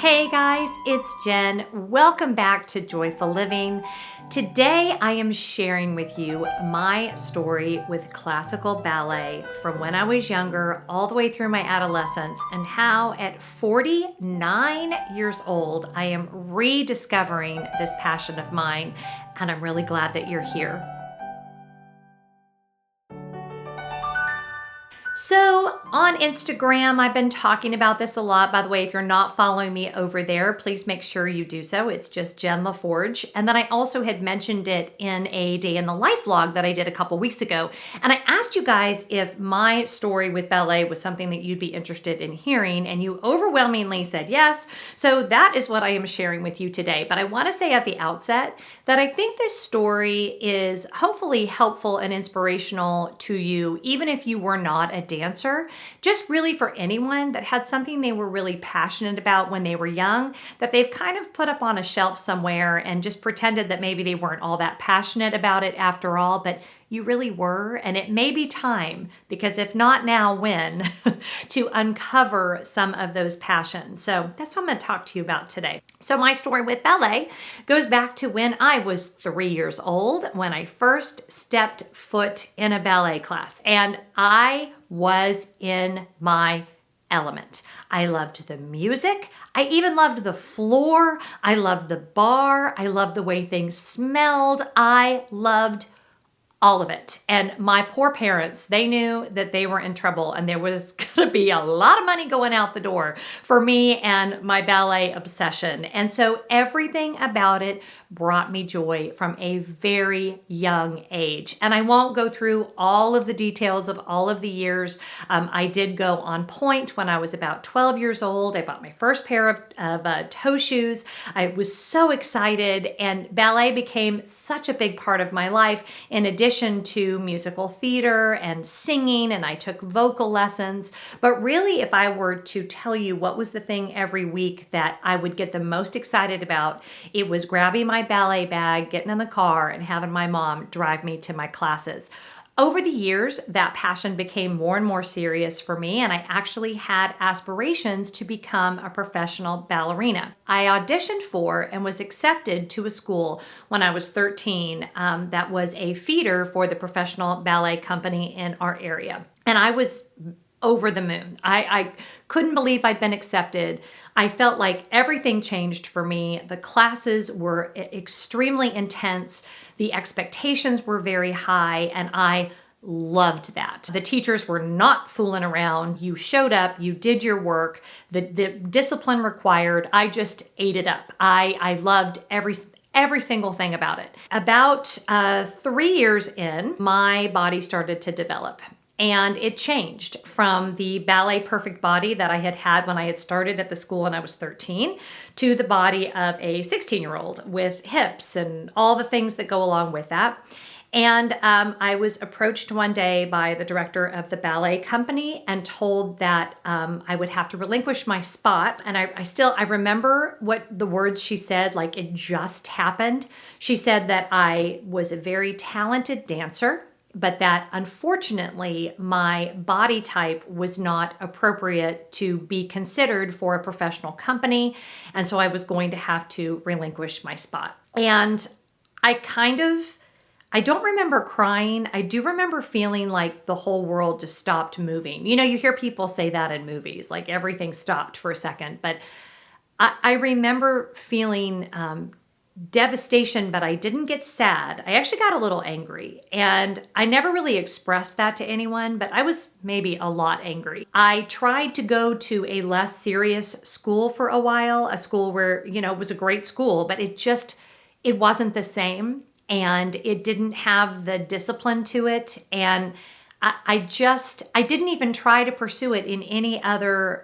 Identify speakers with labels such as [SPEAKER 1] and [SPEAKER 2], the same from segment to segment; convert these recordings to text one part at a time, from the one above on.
[SPEAKER 1] Hey guys, it's Jen. Welcome back to Joyful Living. Today I am sharing with you my story with classical ballet from when I was younger all the way through my adolescence and how at 49 years old I am rediscovering this passion of mine, and I'm really glad that you're here. So on Instagram, I've been talking about this a lot. By the way, if you're not following me over there, please make sure you do so. It's just Jen Lefforge. And then I also had mentioned it in a day in the life vlog that I did a couple weeks ago. And I asked you guys if my story with ballet was something that you'd be interested in hearing, and you overwhelmingly said yes. So that is what I am sharing with you today. But I want to say at the outset that I think this story is hopefully helpful and inspirational to you, even if you were not a dancer, just really for anyone that had something they were really passionate about when they were young that they've kind of put up on a shelf somewhere and just pretended that maybe they weren't all that passionate about it after all, but you really were. And it may be time, because if not now, when, to uncover some of those passions. So that's what I'm going to talk to you about today. So my story with ballet goes back to when I was 3 years old, when I first stepped foot in a ballet class. And I was in my element. I loved the music. I even loved the floor. I loved the bar. I loved the way things smelled. I loved all of it. And my poor parents, they knew that they were in trouble and there was going to be a lot of money going out the door for me and my ballet obsession. And so everything about it brought me joy from a very young age. And I won't go through all of the details of all of the years. I did go on point when I was about 12 years old. I bought my first pair of toe shoes. I was so excited, and ballet became such a big part of my life in addition to musical theater and singing, and I took vocal lessons. But really, if I were to tell you what was the thing every week that I would get the most excited about, it was grabbing my ballet bag, getting in the car, and having my mom drive me to my classes. Over the years, that passion became more and more serious for me, and I actually had aspirations to become a professional ballerina. I auditioned for and was accepted to a school when I was 13 that was a feeder for the professional ballet company in our area. And I was over the moon. I couldn't believe I'd been accepted. I felt like everything changed for me. The classes were extremely intense. The expectations were very high, and I loved that. The teachers were not fooling around. You showed up, you did your work, the discipline required. I just ate it up. I loved every single thing about it. About 3 years in, my body started to develop. And it changed from the ballet perfect body that I had had when I had started at the school when I was 13 to the body of a 16-year-old with hips and all the things that go along with that. And I was approached one day by the director of the ballet company and told that I would have to relinquish my spot. And I remember what the words she said, like it just happened. She said that I was a very talented dancer, but that unfortunately my body type was not appropriate to be considered for a professional company. And so I was going to have to relinquish my spot. And I don't remember crying. I do remember feeling like the whole world just stopped moving. You know, you hear people say that in movies, like everything stopped for a second. But I remember feeling devastation, but I didn't get sad. I actually got a little angry, and I never really expressed that to anyone, but I was maybe a lot angry. I tried to go to a less serious school for a while, a school where, you know, it was a great school, but it wasn't the same, and it didn't have the discipline to it. And I didn't even try to pursue it in any other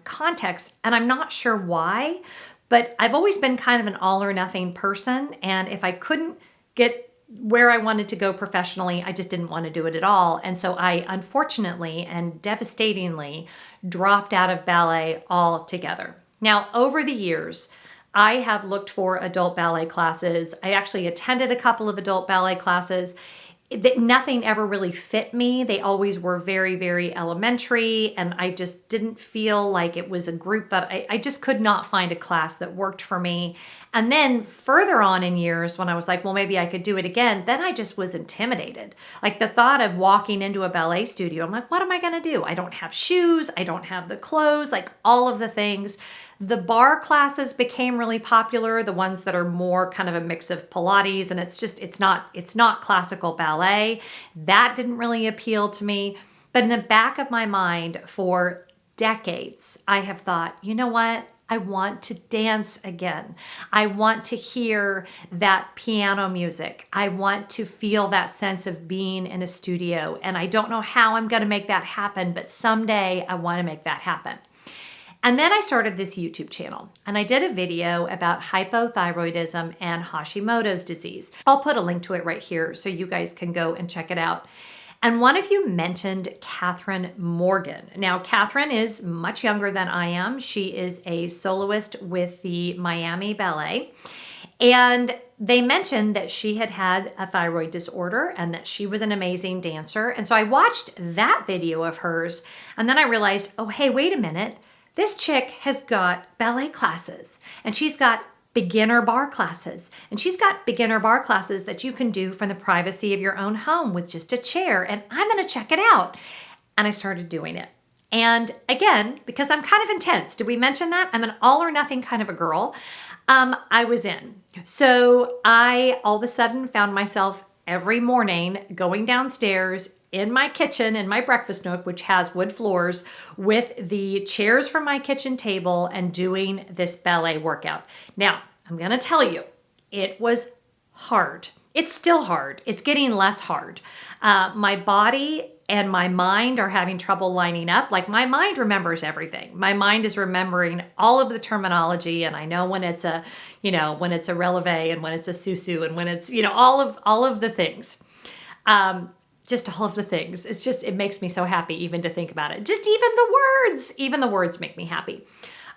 [SPEAKER 1] context, and I'm not sure why. But I've always been kind of an all or nothing person. And if I couldn't get where I wanted to go professionally, I just didn't want to do it at all. And so I unfortunately and devastatingly dropped out of ballet altogether. Now, over the years, I have looked for adult ballet classes. I actually attended a couple of adult ballet classes. that nothing ever really fit me. They always were very, very elementary, and I just didn't feel like it was a group that I just could not find a class that worked for me. And then further on in years, when I was like, well, maybe I could do it again, then I just was intimidated. Like the thought of walking into a ballet studio, I'm like, what am I going to do? I don't have shoes. I don't have the clothes, like all of the things. The bar classes became really popular, the ones that are more kind of a mix of Pilates, and it's not classical ballet. That didn't really appeal to me. But in the back of my mind for decades, I have thought, you know what? I want to dance again. I want to hear that piano music. I want to feel that sense of being in a studio. And I don't know how I'm going to make that happen, but someday I want to make that happen. And then I started this YouTube channel, and I did a video about hypothyroidism and Hashimoto's disease. I'll put a link to it right here so you guys can go and check it out. And one of you mentioned Catherine Morgan. Now, Catherine is much younger than I am. She is a soloist with the Miami Ballet. And they mentioned that she had a thyroid disorder and that she was an amazing dancer. And so I watched that video of hers, and then I realized, oh, hey, wait a minute. This chick has got ballet classes, and she's got beginner bar classes, and she's got beginner bar classes that you can do from the privacy of your own home with just a chair, and I'm going to check it out. And I started doing it. And again, because I'm kind of intense, did we mention that? I'm an all or nothing kind of a girl. I was in. So I all of a sudden found myself every morning going downstairs in my kitchen, in my breakfast nook, which has wood floors, with the chairs from my kitchen table and doing this ballet workout. Now, I'm going to tell you, it was hard. It's still hard. It's getting less hard. My body and my mind are having trouble lining up. Like my mind remembers everything. My mind is remembering all of the terminology, and I know when it's a, when it's a releve and when it's a susu and when it's, all of the things. Just all of the things. It makes me so happy even to think about it. Just even the words make me happy.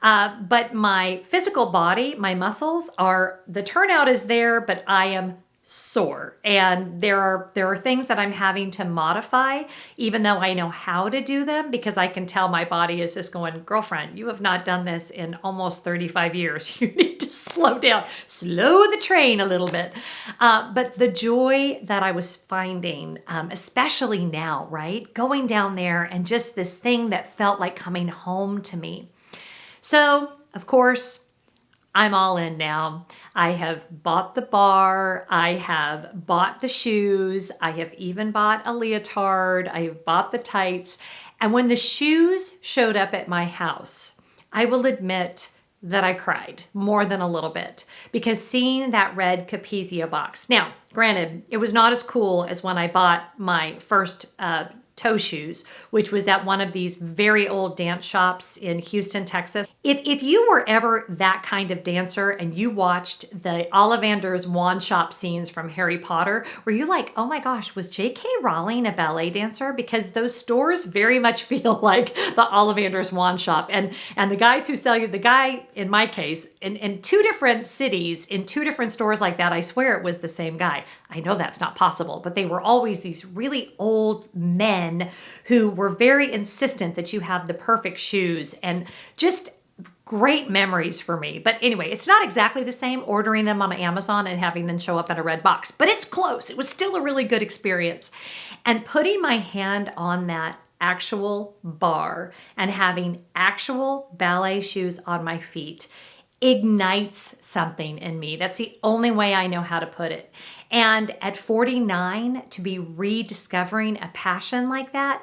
[SPEAKER 1] But my physical body, my muscles the turnout is there, but I am sore. And there are things that I'm having to modify, even though I know how to do them, because I can tell my body is just going, girlfriend, you have not done this in almost 35 years. You need to slow down, slow the train a little bit. But the joy that I was finding, especially now, right? Going down there and just this thing that felt like coming home to me. So, of course, I'm all in now. I have bought the bar. I have bought the shoes. I have even bought a leotard. I have bought the tights. And when the shoes showed up at my house, I will admit that I cried more than a little bit, because seeing that red Capezia box. Now, granted, it was not as cool as when I bought my first toe shoes, which was at one of these very old dance shops in Houston, Texas. If you were ever that kind of dancer and you watched the Ollivander's wand shop scenes from Harry Potter, were you like, oh my gosh, was J.K. Rowling a ballet dancer? Because those stores very much feel like the Ollivander's wand shop. And the guys who sell you, the guy, in my case, in two different cities, in two different stores like that, I swear it was the same guy. I know that's not possible, but they were always these really old men who were very insistent that you have the perfect shoes, and just great memories for me. But anyway, it's not exactly the same ordering them on Amazon and having them show up in a red box, but it's close. It was still a really good experience. And putting my hand on that actual bar and having actual ballet shoes on my feet ignites something in me. That's the only way I know how to put it. And at 49, to be rediscovering a passion like that,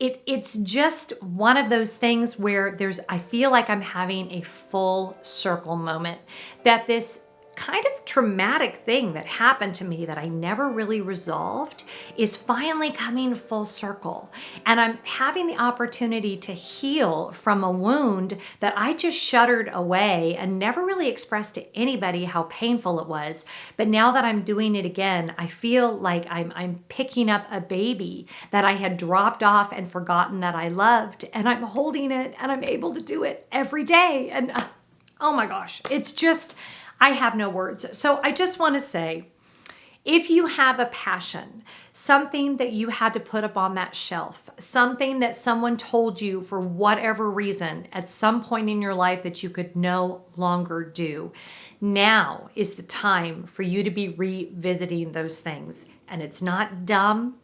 [SPEAKER 1] it's just one of those things where I feel like I'm having a full circle moment, that this kind of traumatic thing that happened to me that I never really resolved is finally coming full circle. And I'm having the opportunity to heal from a wound that I just shuttered away and never really expressed to anybody how painful it was. But now that I'm doing it again, I feel like I'm picking up a baby that I had dropped off and forgotten that I loved, and I'm holding it and I'm able to do it every day. And oh my gosh, it's just, I have no words. So I just want to say, If you have a passion, something that you had to put up on that shelf, something that someone told you for whatever reason at some point in your life that you could no longer do, now is the time for you to be revisiting those things. And it's not dumb,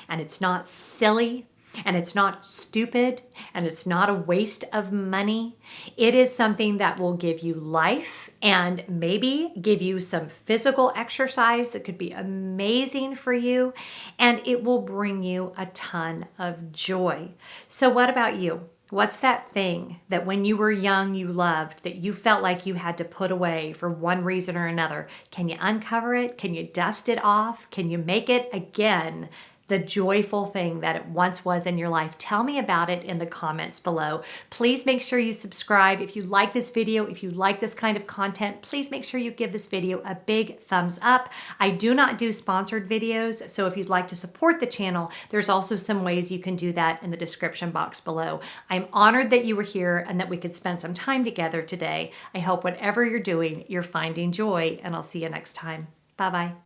[SPEAKER 1] and it's not silly, and it's not stupid, and it's not a waste of money. It is something that will give you life and maybe give you some physical exercise that could be amazing for you, and it will bring you a ton of joy. So what about you? What's that thing that when you were young you loved, that you felt like you had to put away for one reason or another? Can you uncover it? Can you dust it off? Can you make it again the joyful thing that it once was in your life? Tell me about it in the comments below. Please make sure you subscribe. If you like this video, if you like this kind of content, please make sure you give this video a big thumbs up. I do not do sponsored videos, so if you'd like to support the channel, there's also some ways you can do that in the description box below. I'm honored that you were here and that we could spend some time together today. I hope whatever you're doing, you're finding joy, and I'll see you next time. Bye-bye.